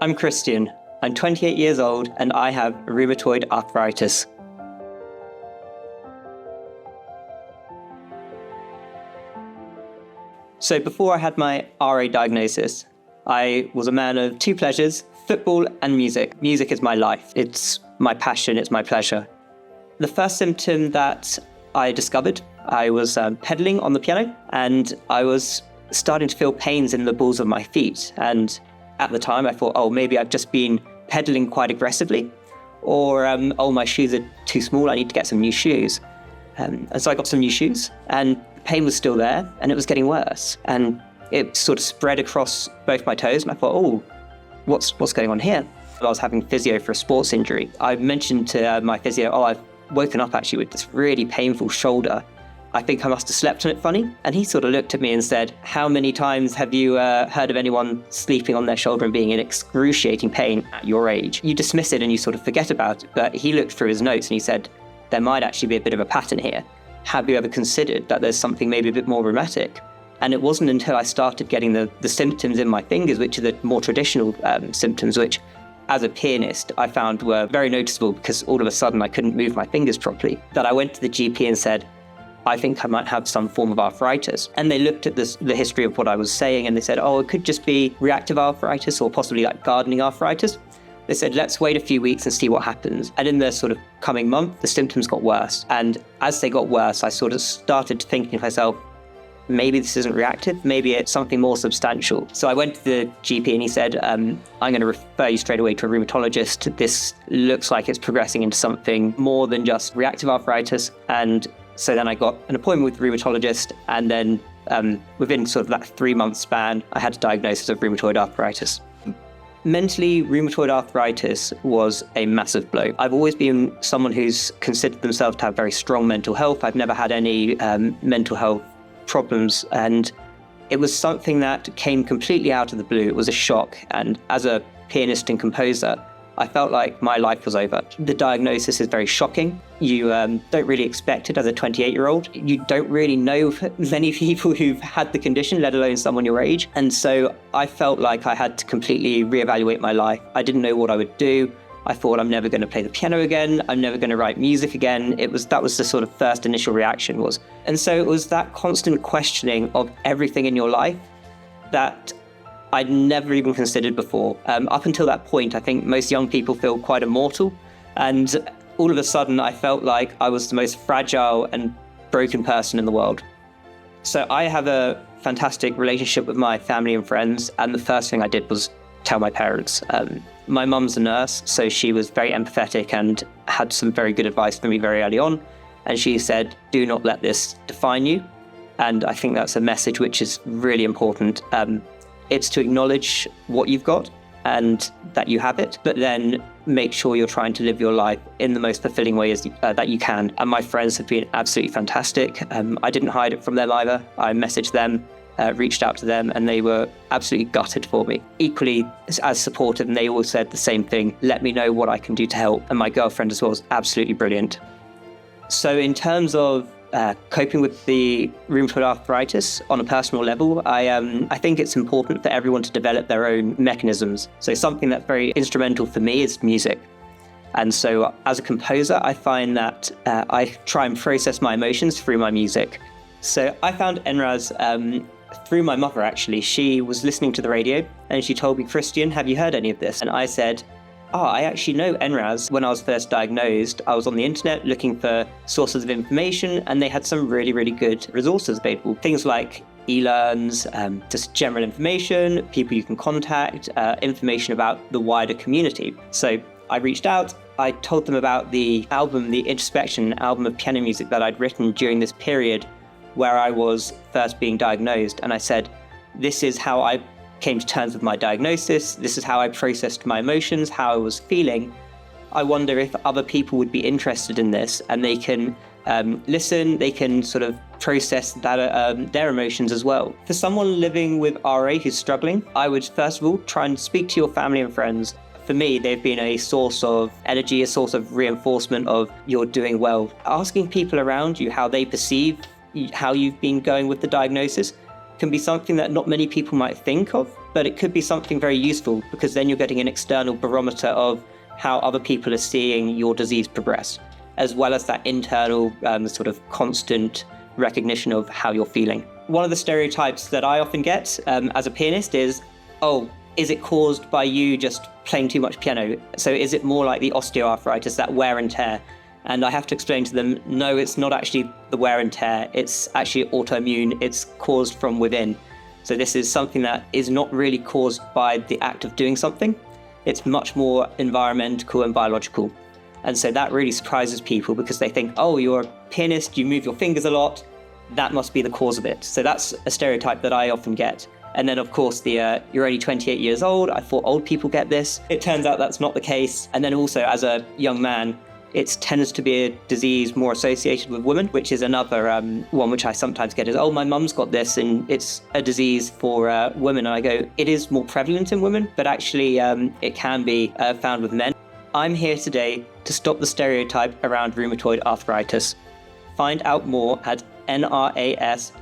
I'm Krystian. I'm 28 years old and I have rheumatoid arthritis. So before I had my RA diagnosis, I was a man of two pleasures, football and music. Music is my life. It's my passion, it's my pleasure. The first symptom that I discovered, I was pedaling on the piano and I was starting to feel pains in the balls of my feet. And at the time I thought, maybe I've just been pedaling quite aggressively, or my shoes are too small, I need to get some new shoes. And so I got some new shoes and the pain was still there and it was getting worse. And it sort of spread across both my toes and I thought, what's going on here? I was having physio for a sports injury. I mentioned to my physio, I've woken up actually with this really painful shoulder. I think I must have slept on it funny. And he sort of looked at me and said, how many times have you heard of anyone sleeping on their shoulder and being in excruciating pain at your age? You dismiss it and you sort of forget about it. But he looked through his notes and he said, there might actually be a bit of a pattern here. Have you ever considered that there's something maybe a bit more rheumatic? And it wasn't until I started getting the symptoms in my fingers, which are the more traditional symptoms, which as a pianist, I found were very noticeable because all of a sudden I couldn't move my fingers properly, that I went to the GP and said, I think I might have some form of arthritis. And they looked at the history of what I was saying and they said, it could just be reactive arthritis or possibly like gardening arthritis. They said, let's wait a few weeks and see what happens. And in the sort of coming month, the symptoms got worse. And as they got worse, I sort of started thinking to myself, maybe this isn't reactive, maybe it's something more substantial. So I went to the GP and he said, I'm going to refer you straight away to a rheumatologist. This looks like it's progressing into something more than just reactive arthritis. And so then I got an appointment with the rheumatologist and then within sort of that 3-month span, I had a diagnosis of rheumatoid arthritis. Mentally, rheumatoid arthritis was a massive blow. I've always been someone who's considered themselves to have very strong mental health. I've never had any mental health problems, and it was something that came completely out of the blue. It was a shock, and as a pianist and composer, I felt like my life was over. The diagnosis is very shocking. You don't really expect it as a 28-year-old. You don't really know many people who've had the condition, let alone someone your age. And so I felt like I had to completely reevaluate my life. I didn't know what I would do. I thought I'm never going to play the piano again. I'm never going to write music again. That was the sort of first initial reaction was. And so it was that constant questioning of everything in your life that I'd never even considered before. Up until that point, I think most young people feel quite immortal. And all of a sudden, I felt like I was the most fragile and broken person in the world. So I have a fantastic relationship with my family and friends. And the first thing I did was tell my parents. My mum's a nurse, so she was very empathetic and had some very good advice for me very early on. And she said, do not let this define you. And I think that's a message which is really important. It's to acknowledge what you've got and that you have it, but then make sure you're trying to live your life in the most fulfilling way that you can. And my friends have been absolutely fantastic. I didn't hide it from them either. I messaged them, reached out to them, and they were absolutely gutted for me. Equally as supportive, and they all said the same thing, let me know what I can do to help. And my girlfriend as well was absolutely brilliant. So in terms of coping with the rheumatoid arthritis on a personal level, I think it's important for everyone to develop their own mechanisms. So something that's very instrumental for me is music. And so as a composer, I find that I try and process my emotions through my music. So I found NRAS through my mother, actually. She was listening to the radio and she told me, Krystian, have you heard any of this? And I said, I actually know NRAS. When I was first diagnosed, I was on the internet looking for sources of information and they had some really, really good resources available. Things like e-learns, just general information, people you can contact, information about the wider community. So I reached out, I told them about the album, the Introspection album of piano music that I'd written during this period where I was first being diagnosed. And I said, this is how I came to terms with my diagnosis. This is how I processed my emotions, how I was feeling. I wonder if other people would be interested in this and they can listen, they can sort of process that, their emotions as well. For someone living with RA who's struggling, I would first of all try and speak to your family and friends. For me, they've been a source of energy, a source of reinforcement of you're doing well. Asking people around you how they perceive how you've been going with the diagnosis can be something that not many people might think of, but it could be something very useful because then you're getting an external barometer of how other people are seeing your disease progress, as well as that internal sort of constant recognition of how you're feeling. One of the stereotypes that I often get as a pianist is, oh, is it caused by you just playing too much piano? So is it more like the osteoarthritis, that wear and tear? And I have to explain to them, no, it's not actually the wear and tear. It's actually autoimmune. It's caused from within. So this is something that is not really caused by the act of doing something. It's much more environmental and biological. And so that really surprises people because they think, oh, you're a pianist, you move your fingers a lot. That must be the cause of it. So that's a stereotype that I often get. And then, of course, you're only 28 years old. I thought old people get this. It turns out that's not the case. And then also, as a young man, it tends to be a disease more associated with women, which is another one which I sometimes get is, oh, my mum's got this and it's a disease for women. And I go, it is more prevalent in women, but actually it can be found with men. I'm here today to stop the stereotype around rheumatoid arthritis. Find out more at nras.org.uk.